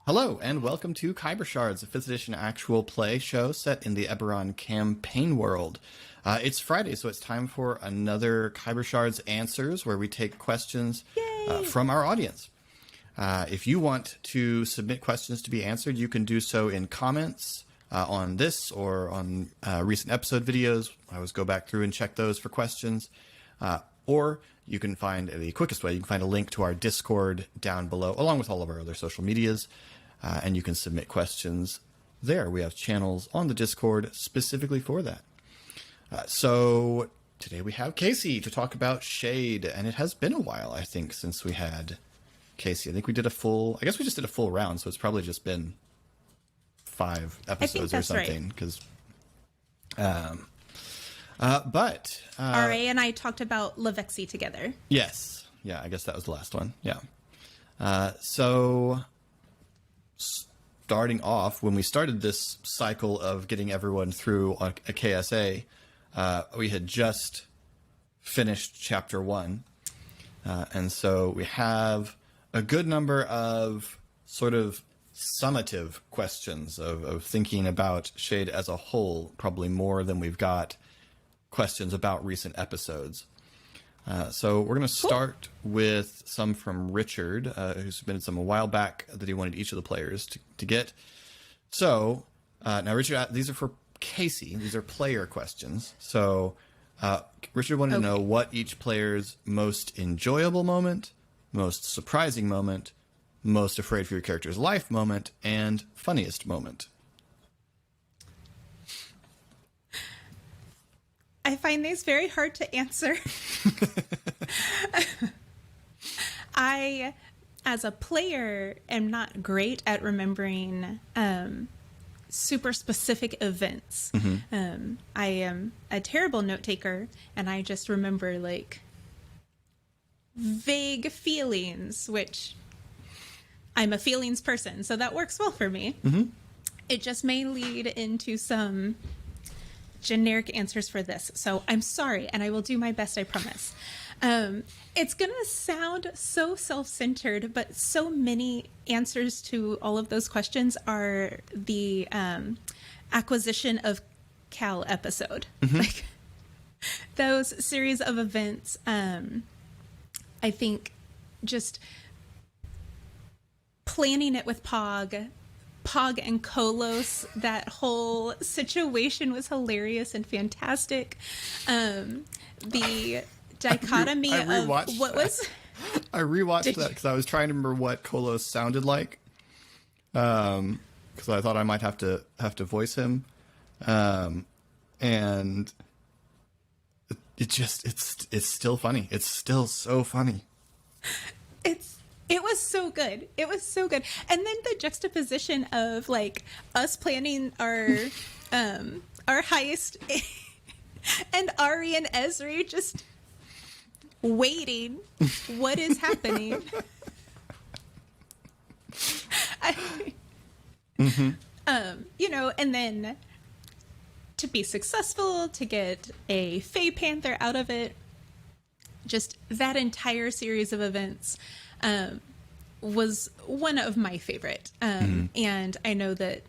Hello, and welcome to Khyber Shards, a 5th edition actual play show set in the Eberron campaign world. It's Friday, so it's time for another Khyber Shards Answers, where we take questions from our audience. If you want to submit questions to be answered, you can do so in comments on this or on recent episode videos. I always go back through and check those for questions. Or you can find the quickest way, you can find a link to our Discord down below, along with all of our other social medias. And you can submit questions there. We have channels on the Discord specifically for that. So today we have Casey to talk about Shade, and it has been a while, I think, since we had Casey. I think we did I guess we just did a full round, so it's probably just been 5 episodes or something. Because, but RA and I talked about Lavexi together. Yes, yeah, I guess that was the last one. Yeah. So starting off, when we started this cycle of getting everyone through a KSA, we had just finished chapter 1. And so we have a good number of sort of summative questions of thinking about Shade as a whole, probably more than we've got questions about recent episodes. So we're going to start with some from Richard, who submitted some a while back that he wanted each of the players to get. So now, Richard, these are for Casey. These are player questions. So Richard wanted to know what each player's most enjoyable moment, most surprising moment, most afraid for your character's life moment, and funniest moment. I find these very hard to answer. I, as a player, am not great at remembering super specific events. Mm-hmm. I am a terrible note taker, and I just remember like vague feelings, which I'm a feelings person, so that works well for me. Mm-hmm. It just may lead into some generic answers for this, so I'm sorry, and I will do my best, I promise. It's gonna sound so self-centered, but so many answers to all of those questions are the acquisition of Cal episode. Mm-hmm. Like those series of events, I think just planning it with Pog and Kolos, that whole situation was hilarious and fantastic. The dichotomy of what that. was... I rewatched that because I was trying to remember what Kolos sounded like. Because I thought I might have to voice him. And it's still funny. It's still so funny. It was so good. It was so good. And then the juxtaposition of like us planning our heist and Ari and Ezri just waiting. What is happening? And then to be successful, to get a Fae Panther out of it, just that entire series of events was one of my favorite. And I know that,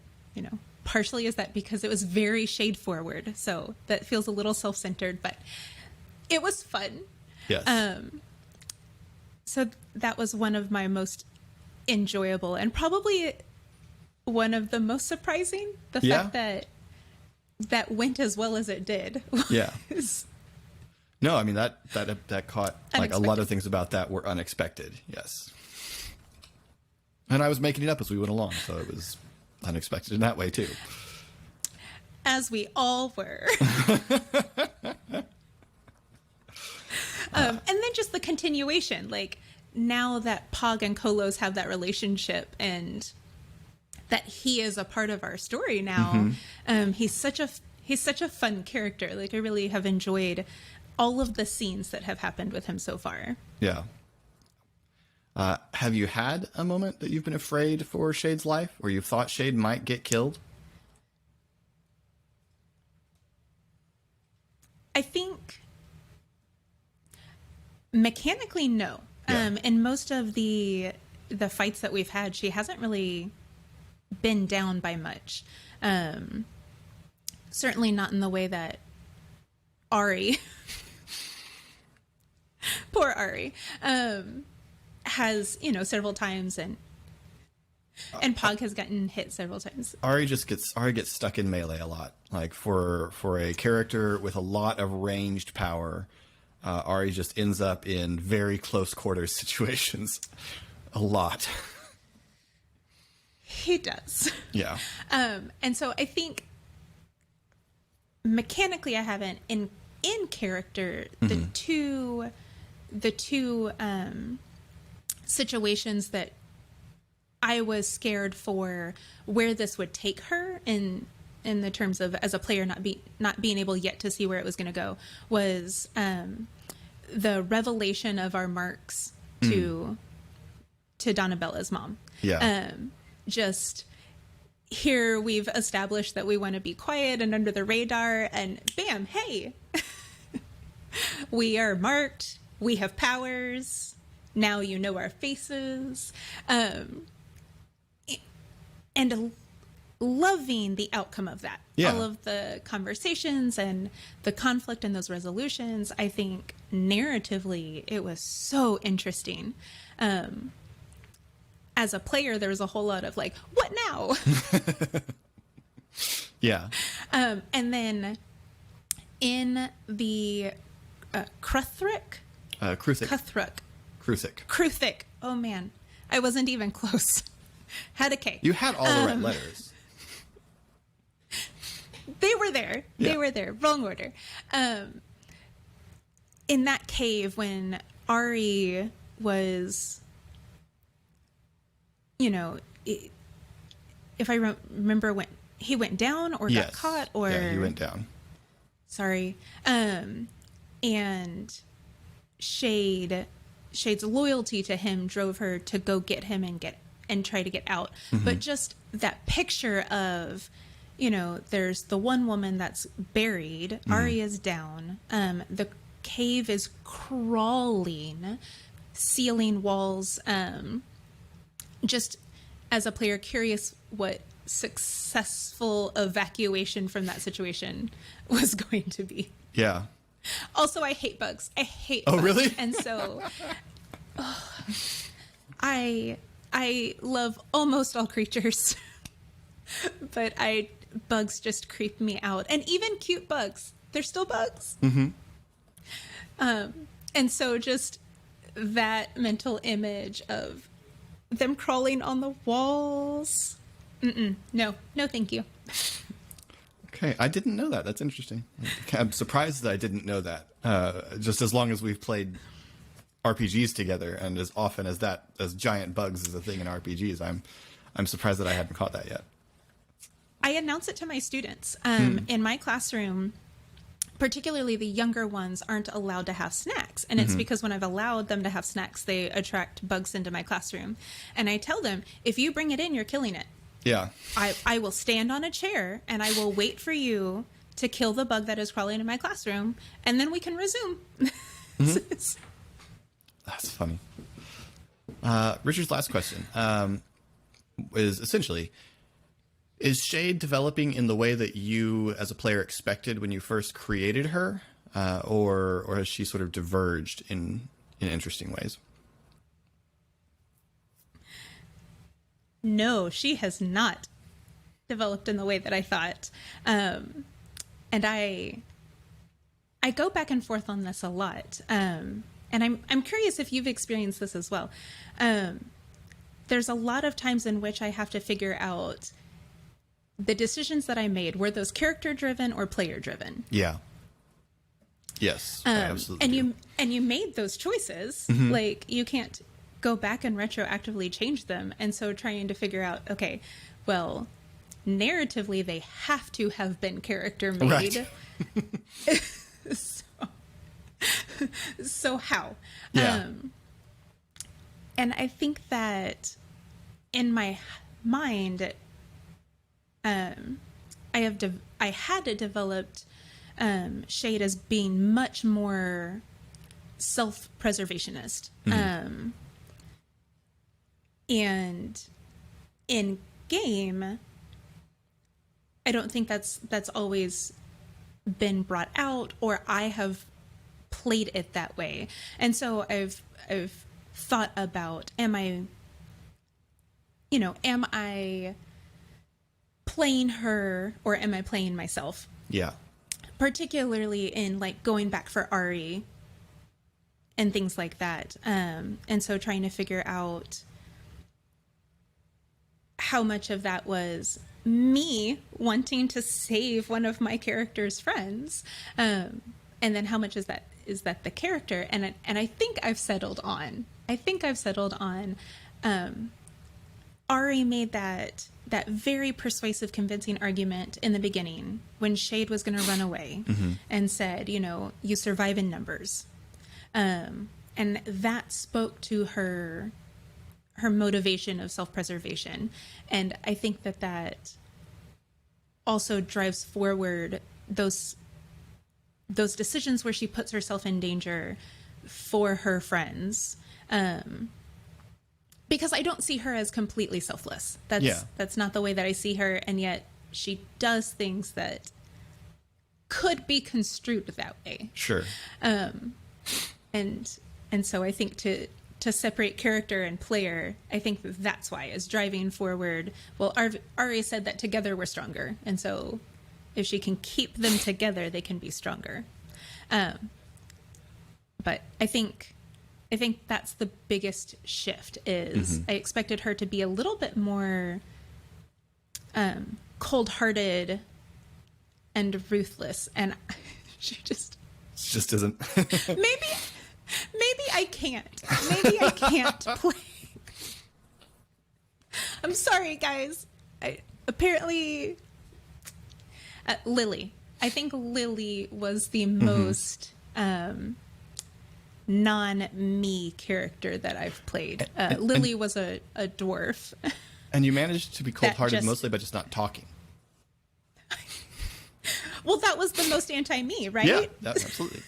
partially is that because it was very shade forward. So that feels a little self-centered, but it was fun. Yes. So that was one of my most enjoyable and probably one of the most surprising. The fact that went as well as it did. Yeah. No, I mean, that caught, like, a lot of things about that were unexpected, yes. And I was making it up as we went along, so it was unexpected in that way, too. As we all were. And then just the continuation, like, now that Pog and Kolos have that relationship and that he is a part of our story now, he's such a fun character. Like, I really have enjoyed all of the scenes that have happened with him so far. Yeah. Have you had a moment that you've been afraid for Shade's life, where you thought Shade might get killed? I think mechanically, no. Yeah. In most of the fights that we've had, she hasn't really been down by much. Certainly not in the way that Ari, poor Ari, has, several times, and Pog has gotten hit several times. Ari gets stuck in melee a lot. Like for a character with a lot of ranged power, Ari just ends up in very close quarters situations a lot. He does. Yeah. And so I think mechanically I haven't in character the two situations that I was scared for where this would take her in the terms of, as a player, not being able yet to see where it was going to go, was the revelation of our marks to Donnabella's mom. Yeah. Just here we've established that we want to be quiet and under the radar, and bam, hey, we are marked. We have powers. Now you know our faces. And loving the outcome of that. Yeah. All of the conversations and the conflict and those resolutions. I think narratively it was so interesting. As a player, there was a whole lot of like, what now? Yeah. And then in the Kruthic. Oh man, I wasn't even close. Had a K. You had all the right letters. They were there. Yeah. They were there. Wrong order. In that cave, when Ari was, if I remember, when he went down or got caught, or yeah, he went down. Sorry. And Shade's loyalty to him drove her to go get him and try to get out. Mm-hmm. But just that picture of, there's the one woman that's buried. Mm-hmm. Ari is down. The cave is crawling, ceiling walls. Just as a player, curious what successful evacuation from that situation was going to be. Yeah. Also, I hate bugs. I hate bugs. Oh, really? And so I love almost all creatures, but bugs just creep me out. And even cute bugs. They're still bugs. Mm-hmm. And so just that mental image of them crawling on the walls. No, thank you. Okay, I didn't know that. That's interesting. I'm surprised that I didn't know that. Just as long as we've played RPGs together, and as often as giant bugs is a thing in RPGs, I'm surprised that I hadn't caught that yet. I announce it to my students. In my classroom, particularly the younger ones aren't allowed to have snacks. And it's because when I've allowed them to have snacks, they attract bugs into my classroom. And I tell them, if you bring it in, you're killing it. Yeah. I will stand on a chair and I will wait for you to kill the bug that is crawling in my classroom, and then we can resume. That's funny. Richard's last question is essentially, is Shade developing in the way that you as a player expected when you first created her, or has she sort of diverged in interesting ways? No, she has not developed in the way that I thought. And I go back and forth on this a lot. And I'm curious if you've experienced this as well. There's a lot of times in which I have to figure out the decisions that I made, were those character driven or player driven? Yeah. Yes, I absolutely. And you made those choices. Like, you can't go back and retroactively change them. And so trying to figure out, okay, well, narratively they have to have been character made. Right. So how? Yeah. And I think that in my mind, I had developed Shade as being much more self-preservationist. And in game, I don't think that's always been brought out, or I have played it that way. And so I've thought about, am I playing her or am I playing myself? Yeah. Particularly in like going back for Ari and things like that. And so trying to figure out how much of that was me wanting to save one of my character's friends. And then how much is that the character? And I think I've settled on, Ari made that very persuasive, convincing argument in the beginning when Shade was going to run away and said, you survive in numbers. And that spoke to her motivation of self-preservation. And I think that also drives forward those decisions where she puts herself in danger for her friends. Because I don't see her as completely selfless. That's not the way that I see her. And yet she does things that could be construed that way. Sure. And so I think to separate character and player, I think that's why is driving forward. Well, Ari said that together we're stronger. And so if she can keep them together, they can be stronger. But I think that's the biggest shift is I expected her to be a little bit more cold-hearted and ruthless. And she just isn't. Maybe I can't. Maybe I can't play. I'm sorry, guys. Apparently, Lily. I think Lily was the most non-me character that I've played. Lily was a dwarf. And you managed to be cold-hearted mostly by just not talking. Well, that was the most anti-me, right? Yeah, absolutely.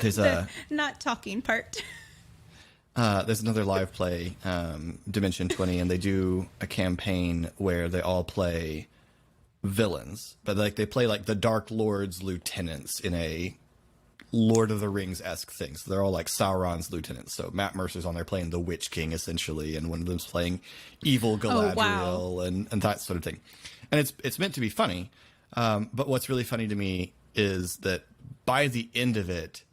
There's the not talking part. There's another live play, Dimension 20, and they do a campaign where they all play villains, but like they play like the Dark Lord's lieutenants in a Lord of the Rings-esque thing. So they're all like Sauron's lieutenants. So Matt Mercer's on there playing the Witch King, essentially, and one of them's playing evil Galadriel and that sort of thing. And it's meant to be funny, but what's really funny to me is that by the end of it,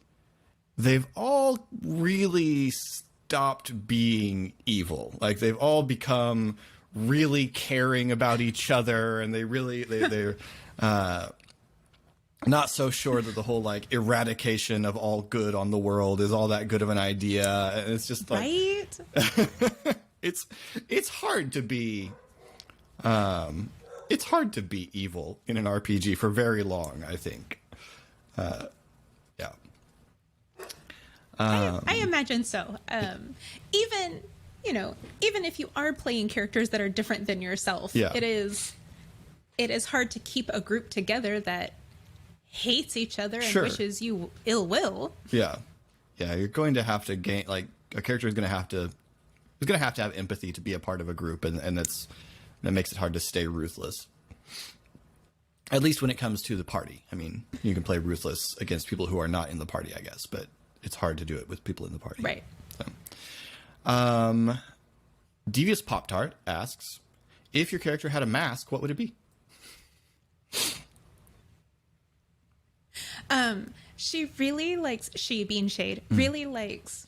they've all really stopped being evil. Like they've all become really caring about each other, and they're not so sure that the whole like eradication of all good on the world is all that good of an idea. And it's just like, right? it's hard to be evil in an RPG for very long, I think. Yeah. I imagine so. Even if you are playing characters that are different than yourself, it is hard to keep a group together that hates each other and wishes you ill will. Yeah. You're going to have to gain, like, a character is going to have to have empathy to be a part of a group, and that makes it hard to stay ruthless. At least when it comes to the party. I mean, you can play ruthless against people who are not in the party, I guess, but it's hard to do it with people in the party. Right. So, Devious Pop-Tart asks, if your character had a mask, what would it be? She really likes, being Shade, really likes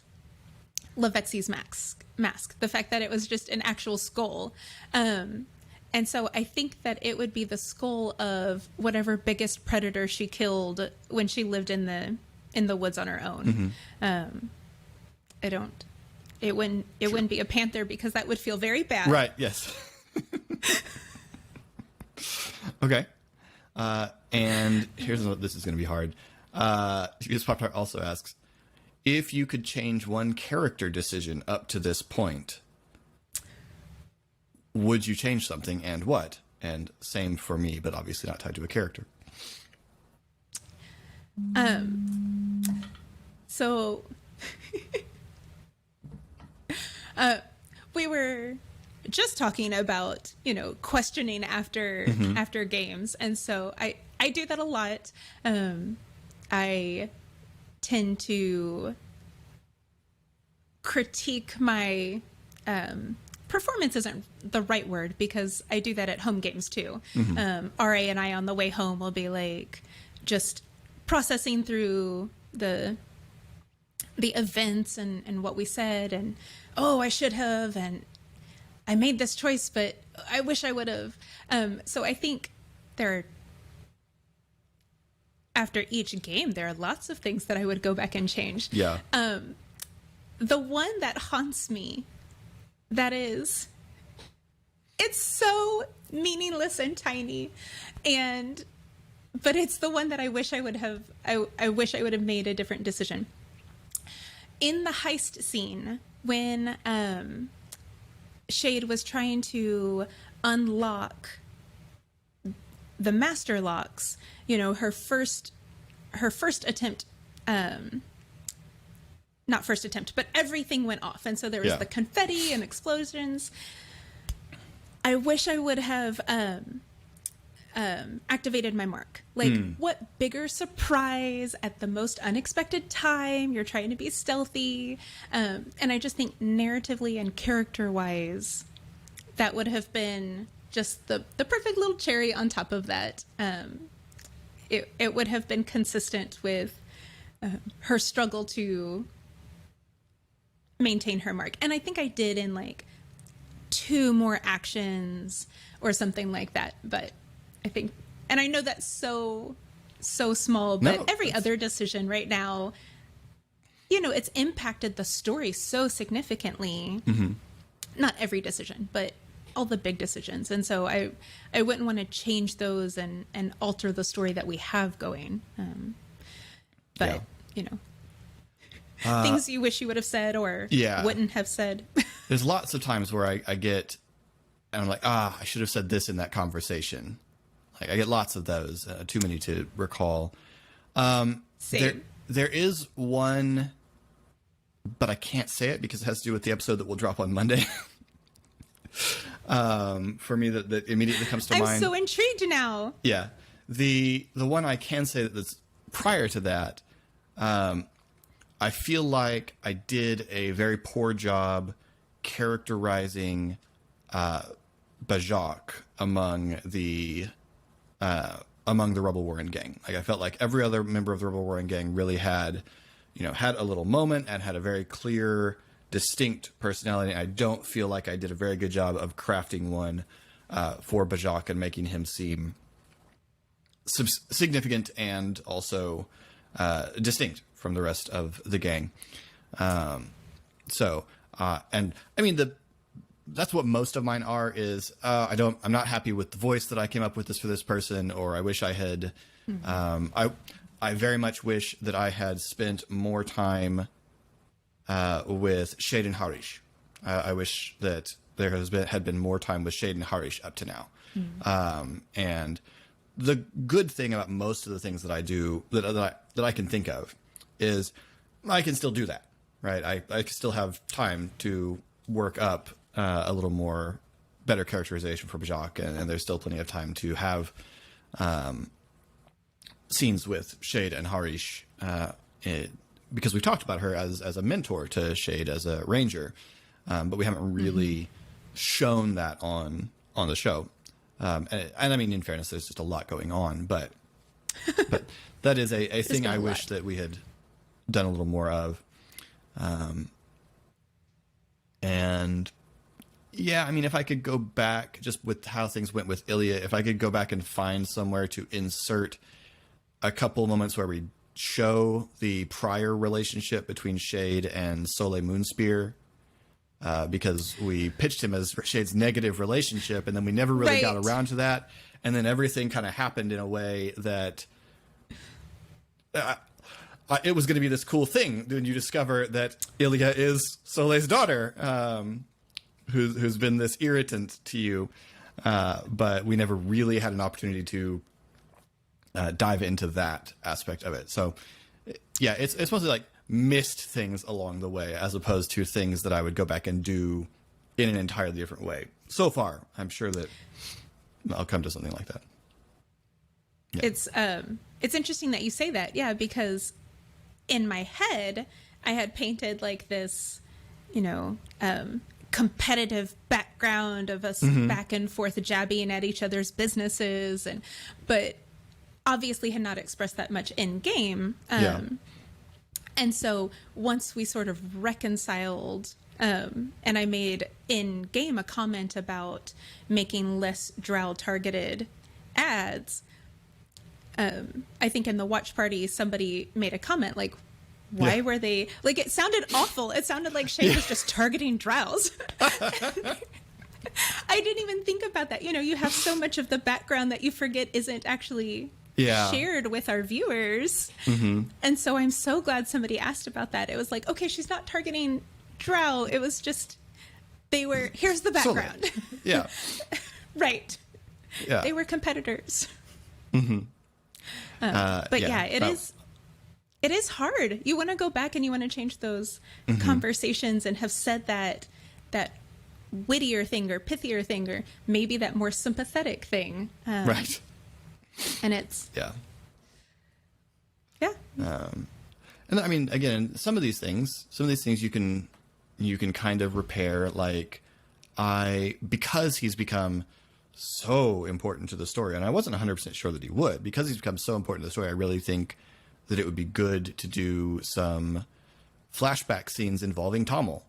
Lavexi's mask. The fact that it was just an actual skull. And so I think that it would be the skull of whatever biggest predator she killed when she lived in the woods on her own. It wouldn't be a panther, because that would feel very bad. Right. Yes. Okay. And this is going to be hard. This Pop-Tart also asks, if you could change one character decision up to this point, would you change something, and what? And same for me, but obviously not tied to a character. So we were just talking about, questioning after games. And so I do that a lot. I tend to critique my performance isn't the right word, because I do that at home games too. RA and I on the way home will be like just processing through the events and what we said, and I should have, and I made this choice, but I wish I would have. So I think after each game, there are lots of things that I would go back and change. Yeah. The one that haunts me, it's so meaningless and tiny, but it's the one that I wish I would have. I wish I would have made a different decision. In the heist scene, when Shade was trying to unlock the master locks, her first attempt, not first attempt, but everything went off. And so there was the confetti and explosions. I wish I would have activated my mark. Like, what bigger surprise at the most unexpected time? You're trying to be stealthy. And I just think narratively and character-wise, that would have been just the perfect little cherry on top of that. It would have been consistent with her struggle to maintain her mark. And I think I did in like 2 more actions or something like that. But I think, and I know that's so small, but every other decision right now, it's impacted the story so significantly. Not every decision, but all the big decisions. And so I wouldn't want to change those and alter the story that we have going. But things you wish you would have said or wouldn't have said. There's lots of times where I get, and I'm like, I should have said this in that conversation. Like, I get lots of those, too many to recall. Same. There is one, but I can't say it because it has to do with the episode that will drop on Monday. For me, that immediately comes to mind. I'm so intrigued now. Yeah. The one I can say that's prior to that, I feel like I did a very poor job characterizing Bajak among the Rebel Warren gang. Like, I felt like every other member of the Rebel Warren gang really had a little moment and had a very clear, distinct personality. I don't feel like I did a very good job of crafting one for Bajak and making him seem significant and also distinct from the rest of the gang. And I mean, that's what most of mine are is, I'm not happy with the voice that I came up with for this person, or I wish I had, I very much wish that I had spent more time with Shade and Harish. I wish that there had been more time with Shade and Harish up to now. And the good thing about most of the things that I do that I can think of is I can still do that, right? I can still have time to work up a little more better characterization for Bajak, and there's still plenty of time to have scenes with Shade and Harish, because we've talked about her as a mentor to Shade as a ranger, but we haven't really shown that on the show. And I mean, in fairness, there's just a lot going on, but that is a thing I wish that we had done a little more of. And yeah, I mean, if I could go back just with how things went with Ilya, if I could go back and find somewhere to insert a couple moments where we show the prior relationship between Shade and Soleil Moonspear, because we pitched him as Shade's negative relationship, and then we never really got around to that. And then everything kind of happened in a way that it was going to be this cool thing when you discover that Ilya is Soleil's daughter, who's been this irritant to you. But we never really had an opportunity to dive into that aspect of it. So yeah, it's mostly like missed things along the way, as opposed to things that I would go back and do in an entirely different way. So far, I'm sure that I'll come to something like that. Yeah. It's interesting that you say that, yeah, because in my head I had painted like this, competitive background of us back and forth jabbing at each other's businesses, but obviously had not expressed that much in game. And so once we sort of reconciled, and I made in game a comment about making less drow targeted ads, I think in the watch party somebody made a comment like, why were they like, it sounded awful. It sounded like Shade was just targeting drows. I didn't even think about that. You have so much of the background that you forget isn't actually shared with our viewers. And so I'm so glad somebody asked about that. It was like, okay, she's not targeting drow. It was just, here's the background. Yeah. Right. Yeah. They were competitors. It is hard. You want to go back and you want to change those conversations and have said that wittier thing or pithier thing, or maybe that more sympathetic thing. Right. And it's... Yeah. And I mean, again, some of these things you can kind of repair, like because he's become so important to the story, and I wasn't 100% sure that he would, because he's become so important to the story, I really think that it would be good to do some flashback scenes involving Tommel,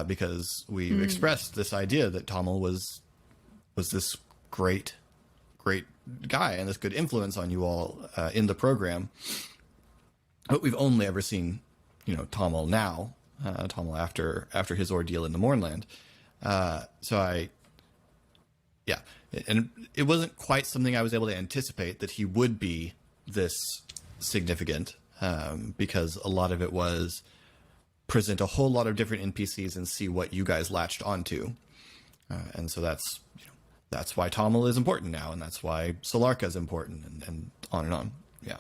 because we've expressed this idea that Tommel was this great guy and this good influence on you all in the program. But we've only ever seen, Tommel now, Tommel after his ordeal in the Mournland. And it wasn't quite something I was able to anticipate that he would be this significant, because a lot of it was present a whole lot of different NPCs and see what you guys latched onto. And so that's why Tommel is important now, and that's why Solarka is important, and on and on. Yeah.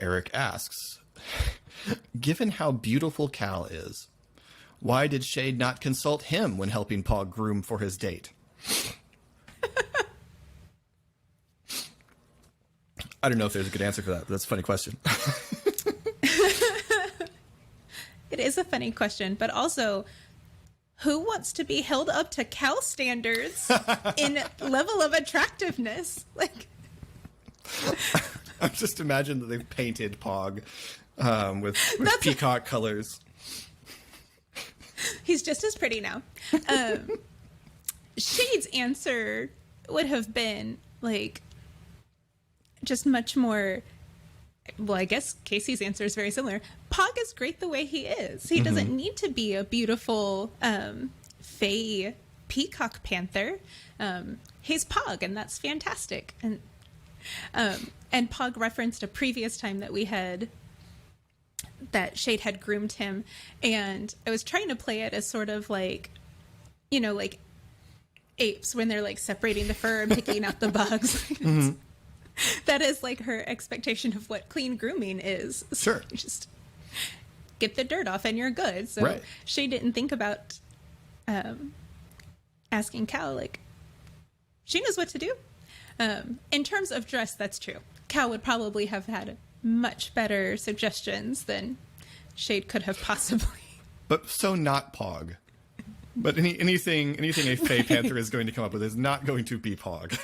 Eric asks, given how beautiful Cal is, why did Shade not consult him when helping Pog groom for his date? I don't know if there's a good answer for that, but that's a funny question. It is a funny question, but also, who wants to be held up to Cal standards in level of attractiveness? Like, I just imagine that they've painted Pog with peacock colors. He's just as pretty now. Shade's answer would have been like just much more. Well, I guess Casey's answer is very similar. Pog is great the way he is. He doesn't need to be a beautiful fey peacock panther. He's Pog, and that's fantastic. And Pog referenced a previous time that Shade had groomed him, and I was trying to play it as sort of like, like apes when they're like separating the fur and picking out the bugs. That is like her expectation of what clean grooming is. Sure. So just get the dirt off and you're good. So right. She didn't think about asking Cal, like, she knows what to do. In terms of dress, that's true. Cal would probably have had much better suggestions than Shade could have possibly. But so not Pog. But anything a Fey Panther is going to come up with is not going to be Pog.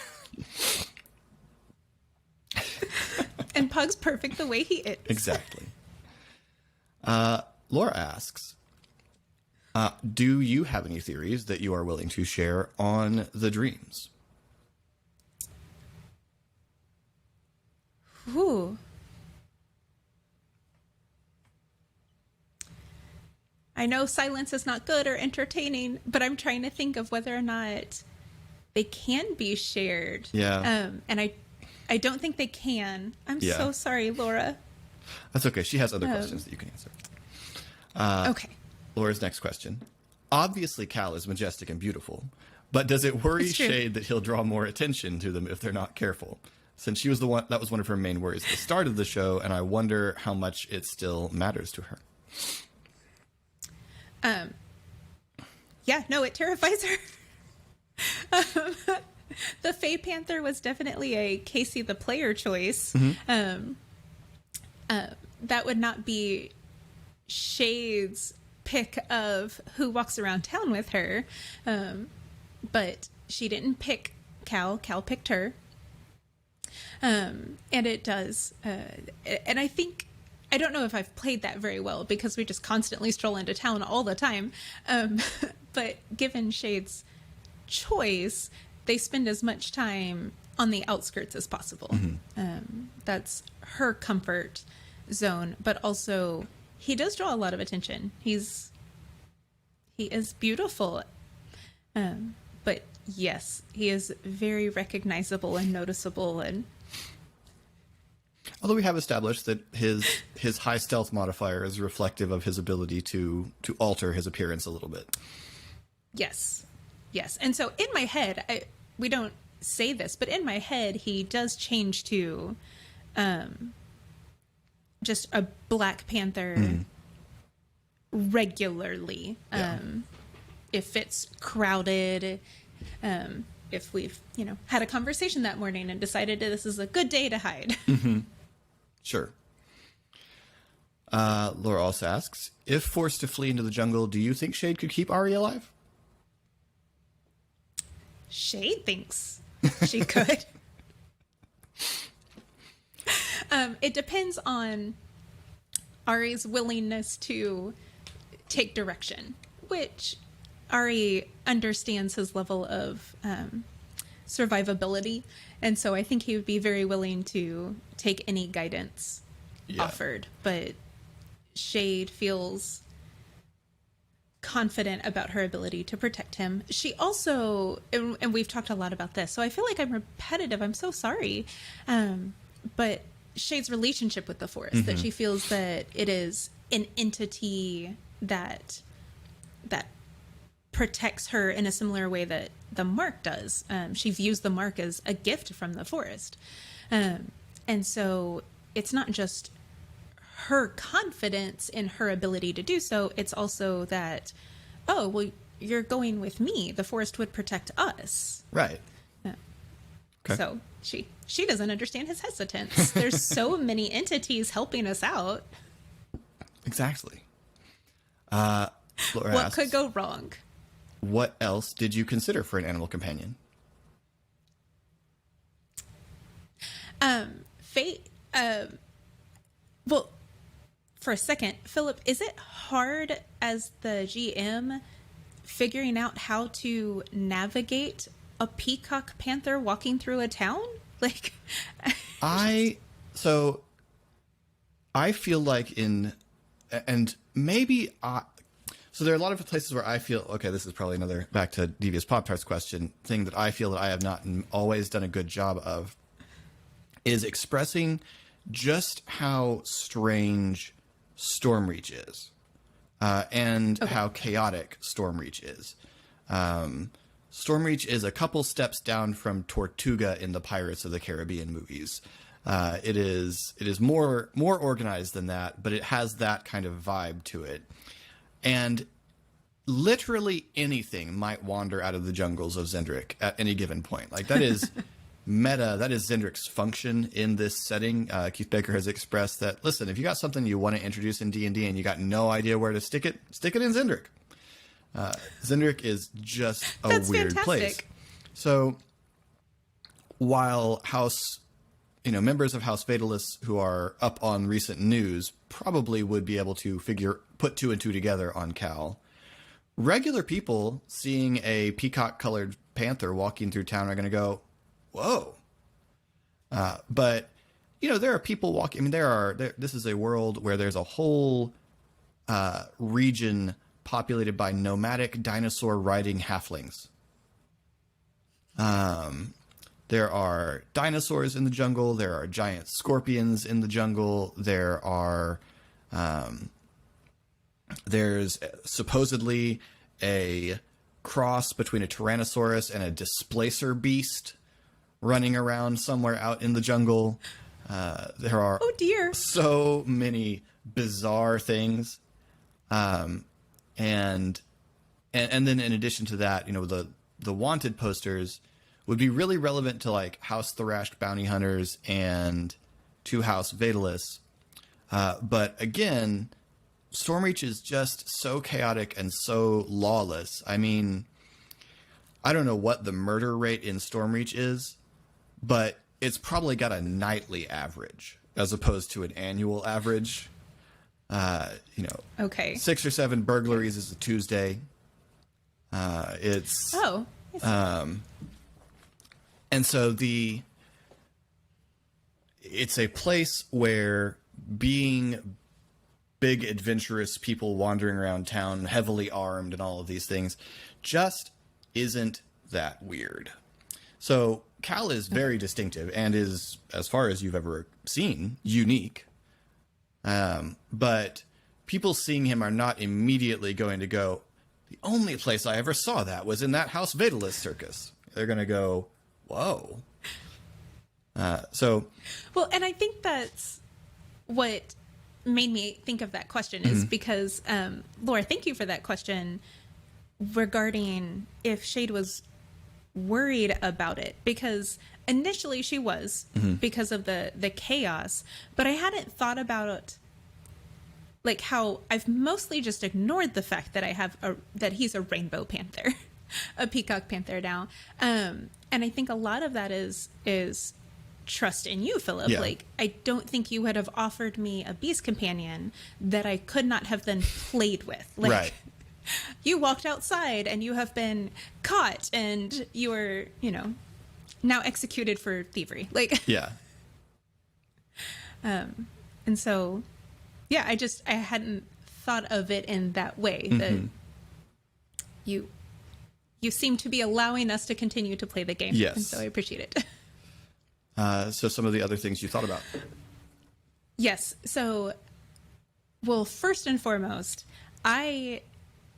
And Pug's perfect the way he is. Exactly. Laura asks, do you have any theories that you are willing to share on the dreams? Ooh. I know silence is not good or entertaining, but I'm trying to think of whether or not they can be shared. Yeah. And I don't think they can. I'm so sorry, Laura. That's okay. She has other questions that you can answer. Okay. Laura's next question. Obviously, Cal is majestic and beautiful, but does it worry Shade that he'll draw more attention to them if they're not careful? since she was the one that was one of her main worries at the start of the show, and I wonder how much it still matters to her. Yeah, no, it terrifies her. The Fae Panther was definitely a Casey the player choice. That would not be Shade's pick of who walks around town with her. But she didn't pick Cal. Cal picked her. And it does. And I think, I don't know if I've played that very well because we just constantly stroll into town all the time. But given Shade's choice, they spend as much time on the outskirts as possible. That's her comfort zone, but also he does draw a lot of attention. He is beautiful. But yes, he is very recognizable and noticeable. And although we have established that his high stealth modifier is reflective of his ability to alter his appearance a little bit. Yes. And so in my head, we don't say this, but in my head, he does change to just a Black Panther regularly. If it's crowded, if we've, had a conversation that morning and decided this is a good day to hide. Sure. Laura also asks, if forced to flee into the jungle, do you think Shade could keep Ari alive? Shade thinks she could. It depends on Ari's willingness to take direction, which Ari understands his level of survivability. And so I think he would be very willing to take any guidance offered. But Shade feels confident about her ability to protect him. She also, and we've talked a lot about this, so I feel like I'm repetitive. I'm so sorry. But Shade's relationship with the forest, that she feels that it is an entity that protects her in a similar way that the mark does. She views the mark as a gift from the forest. And so it's not just her confidence in her ability to do so, it's also that, oh, well, you're going with me. The forest would protect us. Right. Okay. So she doesn't understand his hesitance. There's so many entities helping us out. Exactly. Laura What asks, could go wrong? what else did you consider for an animal companion? Fate. Well, for a second, Philip, is it hard as the GM figuring out how to navigate a peacock panther walking through a town? Like, I feel like so there are a lot of places where I feel, okay, this is probably another, back to Devious Pop-Tarts question, thing that I feel that I have not always done a good job of is expressing just how strange Stormreach is, and how chaotic Stormreach is. Stormreach is a couple steps down from Tortuga in the Pirates of the Caribbean movies. It is more organized than that, but it has that kind of vibe to it. And literally anything might wander out of the jungles of Zendrik at any given point. Like, that is meta. That is Zendrik's function in this setting. Keith Baker has expressed that, listen, if you got something you want to introduce in D&D and you got no idea where to stick it in Zendrik. Zendrik is just That's weird fantastic. place. So while members of House Fatalists who are up on recent news probably would be able to put two and two together on Cal, regular people seeing a peacock-colored panther walking through town are going to go, whoa. But, there are people walking. This is a world where there's a whole region populated by nomadic dinosaur-riding halflings. There are dinosaurs in the jungle. There are giant scorpions in the jungle. There's supposedly a cross between a Tyrannosaurus and a displacer beast running around somewhere out in the jungle. There are Oh dear. so many bizarre things. And then in addition to that, the wanted posters would be really relevant to like House Thrashed Bounty Hunters and to House Fatalists. But again, Stormreach is just so chaotic and so lawless. I mean, I don't know what the murder rate in Stormreach is, but it's probably got a nightly average as opposed to an annual average. Okay. 6 or 7 burglaries is a Tuesday. It's Oh. and so it's a place where being big adventurous people wandering around town, heavily armed and all of these things, just isn't that weird. So Cal is very distinctive and is, as far as you've ever seen, unique. But people seeing him are not immediately going to go, the only place I ever saw that was in that House Vatalist circus. They're going to go, whoa. Well, and I think that's what made me think of that question is because, Laura, thank you for that question regarding if Shade was worried about it, because initially she was because of the chaos, but I hadn't thought about like how I've mostly just ignored the fact that that he's a rainbow panther, a peacock panther now. And I think a lot of that is trust in you, Philip. Yeah. Like, I don't think you would have offered me a beast companion that I could not have then played with. Like, right. You walked outside and you have been caught and you are, now executed for thievery. Like, Yeah. and so, yeah, I hadn't thought of it in that way. That you seem to be allowing us to continue to play the game. Yes. And so I appreciate it. So some of the other things you thought about. Yes. So, well, first and foremost, I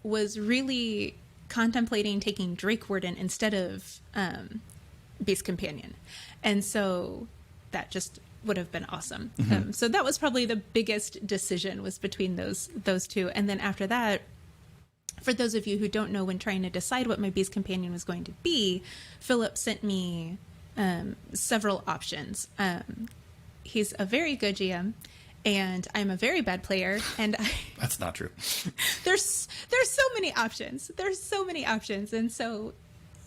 was really contemplating taking Drake Warden instead of Beast Companion. And so that just would have been awesome. So that was probably the biggest decision, was between those two. And then after that, for those of you who don't know, when trying to decide what my Beast Companion was going to be, Philip sent me several options. He's a very good GM, and I'm a very bad player, and That's not true. there's so many options. There's so many options, and so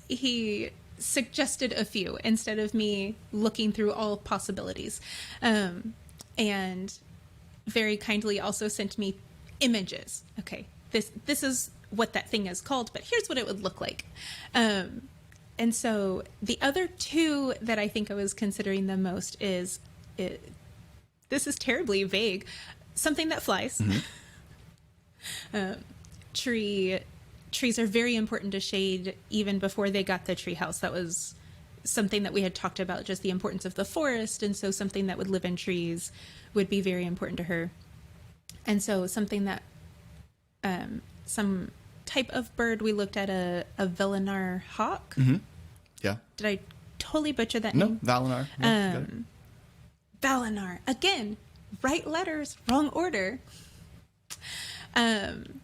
he suggested a few instead of me looking through all possibilities, and very kindly also sent me images. Okay, this is what that thing is called, but here's what it would look like. And so the other two that I think I was considering the most is, this is terribly vague, something that flies. Trees are very important to Shade even before they got the tree house. That was something that we had talked about, just the importance of the forest. And so something that would live in trees would be very important to her. And so something that, some type of bird, we looked at a Velinar hawk. Yeah. Did I totally butcher that No, name? Valinar. Yeah, got it. Valinar. Again, right letters, wrong order. And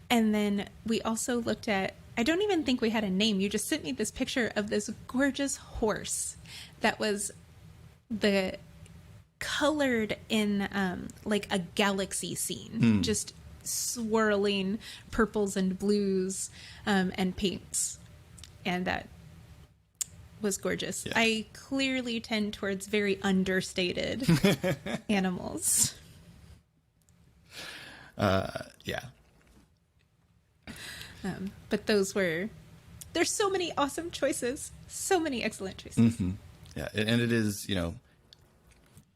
then we also looked at, I don't even think we had a name. You just sent me this picture of this gorgeous horse that was colored in like a galaxy scene, just swirling purples and blues and pinks. And that was gorgeous. Yeah. I clearly tend towards very understated animals. Yeah. But there's so many awesome choices. So many excellent choices. Yeah. And it is, you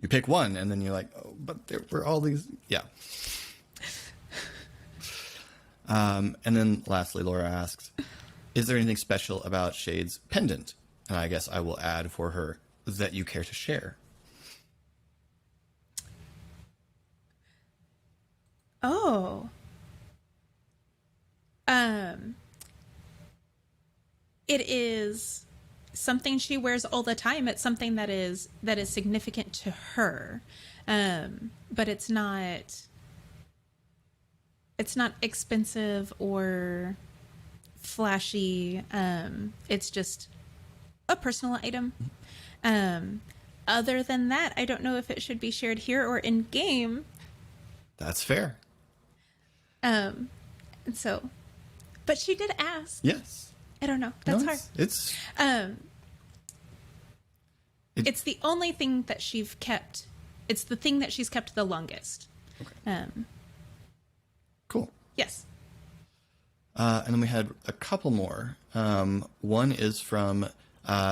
pick one and then you're like, oh, but there were all these. Yeah. And then lastly, Laura asks, is there anything special about Shade's pendant? And I guess I will add for her, that you care to share. Oh. It is something she wears all the time. It's something that is significant to her, but it's not expensive or flashy. It's just a personal item. Other than that, I don't know if it should be shared here or in game. That's fair. And so, but she did ask. Yes. I don't know. That's hard. It's it's the only thing that she's kept. It's the thing that she's kept the longest. Okay. Cool. Yes. And then we had a couple more. One is from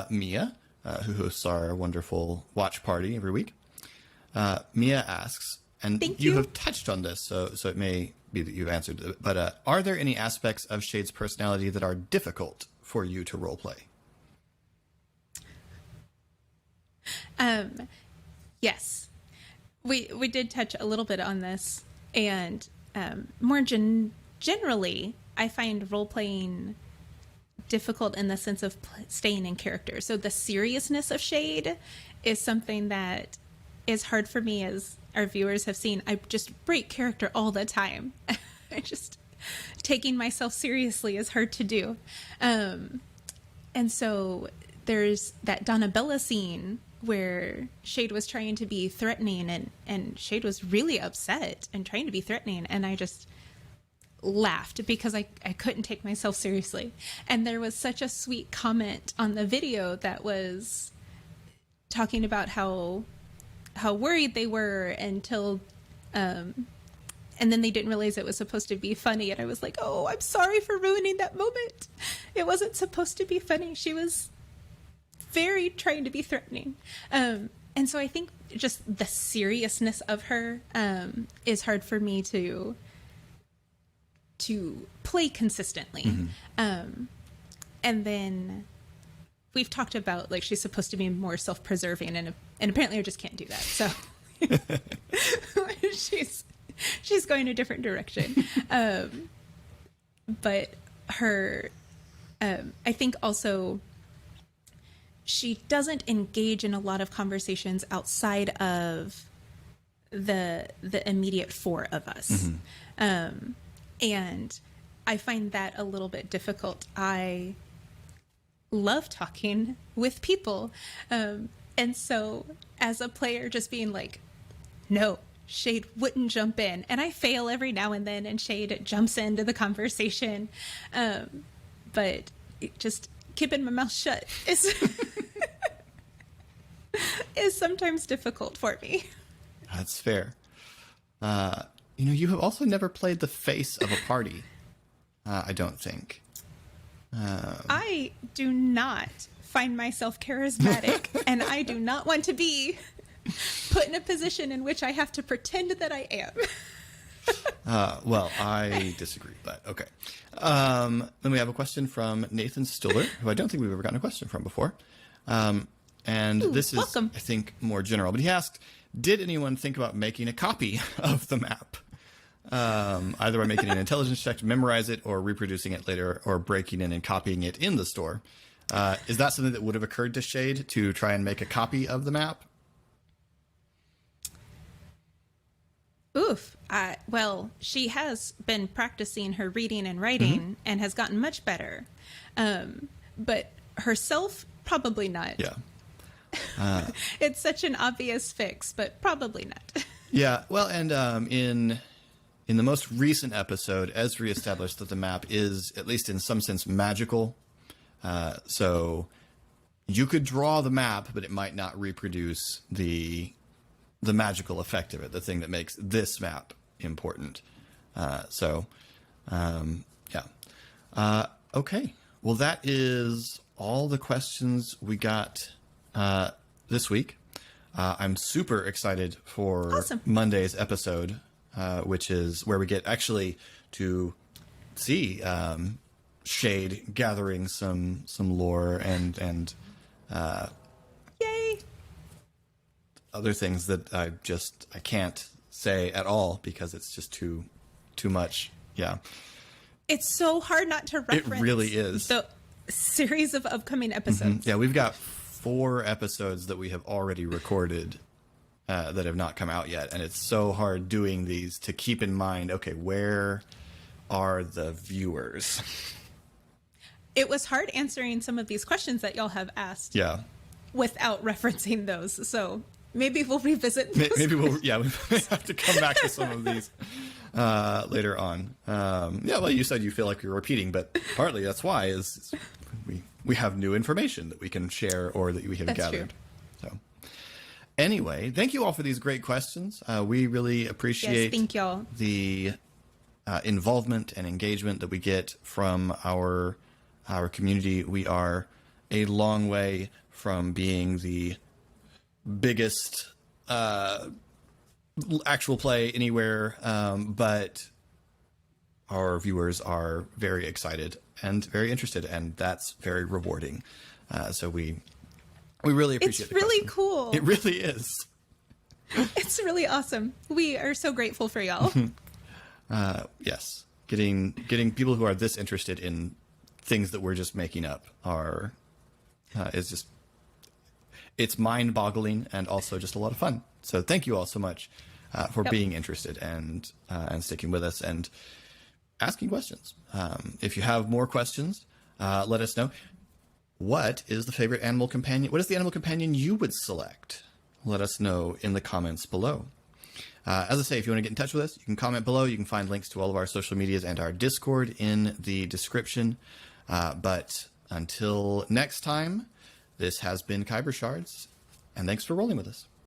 Mia, who hosts our wonderful watch party every week. Mia asks, and Thank you you. have touched on this, so it may be that you've answered it, but are there any aspects of Shade's personality that are difficult for you to roleplay? Yes. We did touch a little bit on this, and more generally, I find role-playing difficult in the sense of staying in character. So the seriousness of Shade is something that is hard for me, as our viewers have seen. I just break character all the time. I just, taking myself seriously is hard to do. And so there's that Donabella scene where Shade was trying to be threatening, and Shade was really upset and trying to be threatening, and I just laughed because I couldn't take myself seriously. And there was such a sweet comment on the video that was talking about how worried they were until and then they didn't realize it was supposed to be funny, and I was like, oh, I'm sorry for ruining that moment. It wasn't supposed to be funny. She was very trying to be threatening. And so I think just the seriousness of her is hard for me to play consistently. And then we've talked about, like, she's supposed to be more self-preserving, and apparently I just can't do that. So she's going a different direction. But her, I think also she doesn't engage in a lot of conversations outside of the immediate four of us. And I find that a little bit difficult. I love talking with people. And so as a player, just being like, no, Shade wouldn't jump in. And I fail every now and then, and Shade jumps into the conversation. But just keeping my mouth shut is, is sometimes difficult for me. That's fair. You have also never played the face of a party, I don't think. I do not find myself charismatic, and I do not want to be put in a position in which I have to pretend that I am. Well, I disagree, but okay. Then we have a question from Nathan Stiller, who I don't think we've ever gotten a question from before. And this is, welcome. I think, more general. But he asked, did anyone think about making a copy of the map? Either by making an intelligence check to memorize it, or reproducing it later, or breaking in and copying it in the store. Is that something that would have occurred to Shade, to try and make a copy of the map? Oof. Well, she has been practicing her reading and writing and has gotten much better. But herself, probably not. Yeah. It's such an obvious fix, but probably not. Yeah. Well, and in the most recent episode, Esri established that the map is, at least in some sense, magical. So you could draw the map, but it might not reproduce the magical effect of it, the thing that makes this map important. Yeah. Okay. Well, that is all the questions we got this week. I'm super excited for Awesome. Monday's episode, which is where we get actually to see Shade gathering some lore and Yay! other things that I can't say at all because it's just too much. Yeah. It's so hard not to reference. It really is. series of upcoming episodes. Yeah, we've got 4 episodes that we have already recorded that have not come out yet, and it's so hard doing these to keep in mind, okay, where are the viewers? It was hard answering some of these questions that y'all have asked Yeah. without referencing those. So maybe we'll revisit those. Maybe we may have to come back to some of these later on. Yeah, well, you said you feel like you're repeating, but partly that's why is we have new information that we can share or that we have That's gathered. true. So anyway, thank you all for these great questions. We really appreciate Yes, thank y'all. the involvement and engagement that we get from our community. We are a long way from being the biggest actual play anywhere, but our viewers are very excited and very interested, and that's very rewarding. So we really appreciate It's the really question. cool. It really is. It's really awesome. We are so grateful for y'all. Yes, getting people who are this interested in things that we're just making up are is just, it's mind-boggling and also just a lot of fun. So thank you all so much for being interested and sticking with us and asking questions. If you have more questions, let us know. What is the favorite animal companion? What is the animal companion you would select? Let us know in the comments below. As I say, if you want to get in touch with us, you can comment below. You can find links to all of our social medias and our Discord in the description. But until next time, this has been Khyber Shards, and thanks for rolling with us.